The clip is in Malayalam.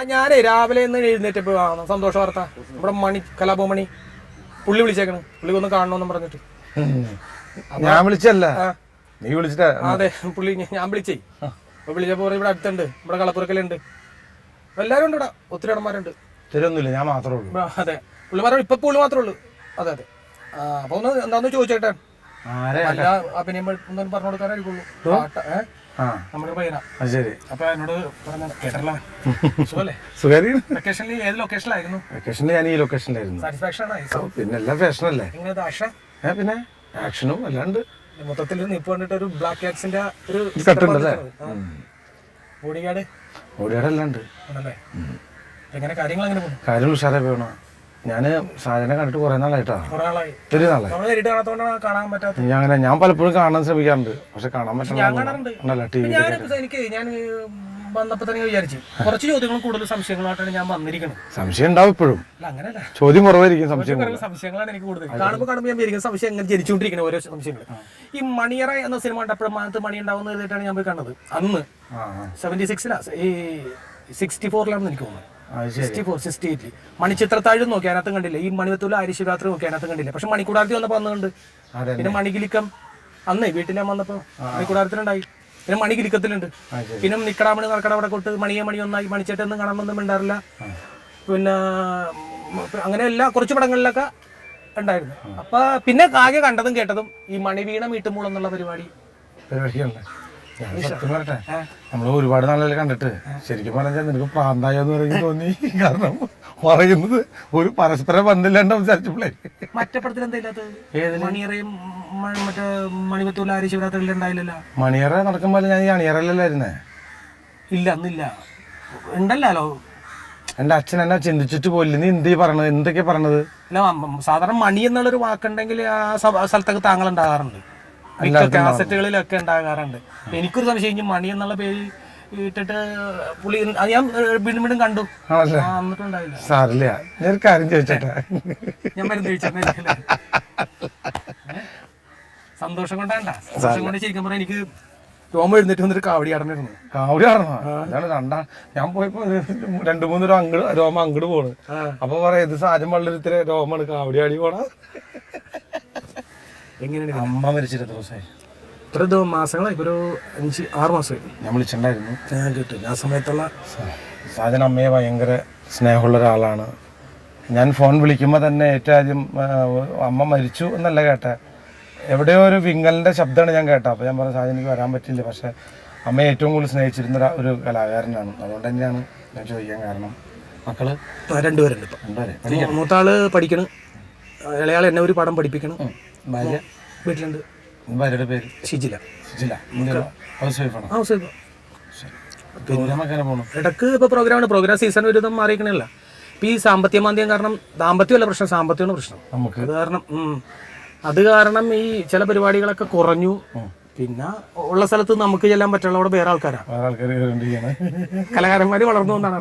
ഞാനേ രാവിലെ എഴുന്നേറ്റപ്പോ സന്തോഷ വാർത്ത നമ്മുടെ മണി കലാഭവമണി പുള്ളി വിളിച്ചേക്കണ്. പുള്ളി ഒന്ന് കാണണമെന്നും പറഞ്ഞിട്ട്. ഞാൻ വിളിച്ചല്ല, നീ വിളിച്ചിട്ടാ? അതെ, പുള്ളി ഞാൻ വിളിച്ചേ. വിളിച്ചപ്പോ ഇവിടെ അടുത്തുണ്ട്, ഇവിടെ കളപ്പുറക്കലുണ്ട്, എല്ലാരും ഉണ്ട് ഇവിടെ, ഒത്തിരി ഇടന്മാരുണ്ട്. തരൊന്നുമില്ല, ഞാൻ മാത്രമേ ഉള്ളൂ. അതെ, പുള്ളിമാരോ ഇപ്പൊ പുള്ളി മാത്രമേ ഉള്ളൂ. അതെ അതെ. അപ്പൊ ഒന്ന് എന്താന്ന് ചോദിച്ചേട്ടെ. അല്ല അഭിനയം പറഞ്ഞു കൊടുക്കാനായിരിക്കുള്ളൂ. നമ്മുടെ പയ്യനാ. ശരി. അപ്പൊ എന്നോട് പറഞ്ഞു കേട്ടല്ലോ, ലൊക്കേഷനിൽ ഏത് ലൊക്കേഷനിലായിരുന്നു? ലൊക്കേഷനിൽ ഞാൻ ഈ ലൊക്കേഷനിലായിരുന്നു. സാറ്റിസ്ഫാക്ഷൻ ആയി? പിന്നെ എല്ലാം ഫാഷനല്ലേ. ആക്ഷൻ? പിന്നെ ആക്ഷനും അല്ലാണ്ട് മൊത്തത്തിൽ നിപ്പ് കണ്ടിട്ട് ഒരു ബ്ലാക്ക് കാറ്റ്സിന്റെ ഒരു കട്ടുണ്ടല്ലേ. ബോഡിഗാർഡ് അല്ലാണ്ട് ആണല്ലേ. എങ്ങനെ കാര്യങ്ങൾ എങ്ങനെ പോകും? കാര്യം ഉഷാറായി പോകണം. ഞാന് സാധനം കണ്ടിട്ട് കുറെ നാളായിട്ടാ. ഒത്തിരി നാളായി. ഞാൻ പലപ്പോഴും കാണാൻ ശ്രമിക്കാറുണ്ട്, പക്ഷെ കാണാൻ പറ്റില്ല. എനിക്ക് ഞാൻ വന്നപ്പോ തന്നെ വിചാരിച്ചു കുറച്ച് ചോദ്യങ്ങളും കൂടുതൽ സംശയങ്ങളായിട്ടാണ് ഞാൻ വന്നിരിക്കുന്നത്. സംശയം ഉണ്ടാവും ഇപ്പോഴും, അങ്ങനെയല്ല, ചോദ്യം കുറവായിരിക്കും. സംശയങ്ങളാണ് എനിക്ക് കൂടുതൽ. കാണുമ്പോൾ ഞാൻ വിചാരിക്കുന്ന സംശയം എങ്ങനെ ജനിച്ചുകൊണ്ടിരിക്കുന്നത് ഓരോ സംശയങ്ങൾ. ഈ മണിയറ എന്ന സിനിമ കണ്ടപ്പോഴും മനത്ത് മണി ഉണ്ടാവുന്ന എഴുതിയിട്ടാണ് ഞാൻ പോയി കണ്ടത്. അന്ന് 76 ഈ 64 എനിക്ക് തോന്നുന്നത്. 68 മണിച്ചിത്രത്താഴ് നോക്കി അതിനകത്തും കണ്ടില്ല. ഈ മണിവത്തൂല ആര്യശിവരാത്രി നോക്കി അതിനകത്തും കണ്ടില്ല. പക്ഷെ മണിക്കൂടാരത്തി വന്നപ്പോ അന്നുണ്ട്. പിന്നെ മണികിലിക്കം അന്ന് വീട്ടിൽ ഞാൻ വന്നപ്പോ മണിക്കൂടാരത്തിലുണ്ടായി. പിന്നെ മണികിലിക്കത്തിലുണ്ട്. പിന്നെ നിക്കടാമണി നടക്കട അവിടെ കൊട്ട് മണി ഒന്നായി. മണിച്ചേട്ടൊന്നും കാണാനൊന്നും ഉണ്ടാറില്ല. പിന്നെ അങ്ങനെ എല്ലാ കുറച്ച് പടങ്ങളിലൊക്കെ ഉണ്ടായിരുന്നു. അപ്പൊ പിന്നെ ആകെ കണ്ടതും കേട്ടതും ഈ മണിവീണ മീട്ടുമ്പോൾ എന്നുള്ള പരിപാടിയാണ്. നമ്മള് ഒരുപാട് നാളെ കണ്ടിട്ട് ശരിക്കും പറഞ്ഞാൽ നിനക്ക് പ്രാന്തായെന്ന് പറയുന്നത് തോന്നി. കാരണം പറയുന്നത് ഒരു പരസ്പര ബന്ധമില്ലാണ്ട് സംസാരിച്ചപ്പോഴേ. മറ്റേ പടത്തിൽ എന്താ ഇല്ലാത്തത്? മണിയറയും മറ്റേ മണിപത്തൂല ആര്യശിവരാത്രി ഉണ്ടായില്ലല്ലോ. മണിയറ നടക്കുമ്പോൾ ഞാൻ ഈ അണിയറയിലല്ലായിരുന്നേ. ഇല്ല, അന്നില്ല. ഉണ്ടല്ലോ. എന്റെ അച്ഛൻ എന്നെ ചിന്തിച്ചിട്ട് പോയില്ല. നീ എന്തീ പറഞ്ഞത്, എന്തൊക്കെയാ പറഞ്ഞത്? അല്ല, സാധാരണ മണി എന്നുള്ളൊരു വാക്കുണ്ടെങ്കിൽ ആ സ്ഥലത്തൊക്കെ താങ്കൾ ഉണ്ടാകാറുണ്ട്, കാസറ്റുകളിലൊക്കെ ഉണ്ടാകാറുണ്ട്. എനിക്കൊരു സംശയം, മണി എന്നുള്ള പേര് ഇട്ടിട്ട് പുള്ളി ഞാൻ വീണ്ടും വീണ്ടും കണ്ടു. എന്നിട്ടുണ്ടായില്ല. സാറില്ല, ഞാൻ കാര്യം ചോദിച്ചോട്ടെ. ഞാൻ മരുന്ന് ചോദിച്ചാ സന്തോഷം കൊണ്ടാണ്ട. സന്തോഷം കൊണ്ട് ശരിക്കും പറഞ്ഞാൽ എനിക്ക് രോമം എഴുന്നേറ്റ് വന്നിട്ട് കാവടി ആടണമായിരുന്നു. കാവടി ആടണോ? അതാണ് ഞാൻ പോയപ്പോ 2-3 രോമം അങ്ങോട്ട് പോണ്. അപ്പൊ പറയാം, ഇത് സാജൻ വള്ളൊരുത്തിരി രോമാണ് കാവടി ആടി പോണ. എങ്ങനെയാണ്? അമ്മ മരിച്ചിട്ട് എത്ര ദിവസമായി? ഇത്ര മാസങ്ങളായി, ഒരു 5-6 മാസമായി. ഞാൻ വിളിച്ചിട്ടുണ്ടായിരുന്നു, ഞാൻ കേട്ടു. ആ സമയത്തുള്ള സാജൻ അമ്മയെ ഭയങ്കര സ്നേഹമുള്ള ഒരാളാണ്. ഞാൻ ഫോൺ വിളിക്കുമ്പോൾ തന്നെ ഏറ്റവും ആദ്യം അമ്മ മരിച്ചു എന്നല്ല കേട്ടെ, എവിടെയോ ഒരു വിങ്ങലിൻ്റെ ശബ്ദമാണ് ഞാൻ കേട്ടത്. അപ്പോൾ ഞാൻ പറഞ്ഞു, സാജൻ എനിക്ക് വരാൻ പറ്റില്ല, പക്ഷേ അമ്മയെ ഏറ്റവും കൂടുതൽ സ്നേഹിച്ചിരുന്ന ഒരു കലാകാരനാണ്. അതുകൊണ്ട് തന്നെയാണ് ഞാൻ ചോദിക്കാൻ കാരണം. മക്കള് 2 പേരുണ്ട്. ഇപ്പം മൂത്താള് പഠിക്കണം, ഇളയാൾ എന്നെ ഒരു പടം പഠിപ്പിക്കണം. ഭാര്യ വീട്ടിലുണ്ട്. ഭാര്യയുടെ പേര് ഷിജില. ഹൗസ് വൈഫാണ്. ഇടക്ക് ഇപ്പൊ പ്രോഗ്രാം സീസൺ വരുന്നതും മാറിയിരിക്കണല്ല. ഇപ്പൊ ഈ സാമ്പത്തിക മാന്ദ്യം കാരണം, ദാമ്പത്യമല്ല പ്രശ്നം, സാമ്പത്തികമാണ് പ്രശ്നം നമുക്ക്. അത് കാരണം ഈ ചില പരിപാടികളൊക്കെ കുറഞ്ഞു. പിന്നെ ഉള്ള സ്ഥലത്ത് നമുക്ക് ചെല്ലാൻ പറ്റുള്ള അവിടെ വേറെ ആൾക്കാരാണ്, കലാകാരന്മാര് വളർന്നു എന്നാണ്.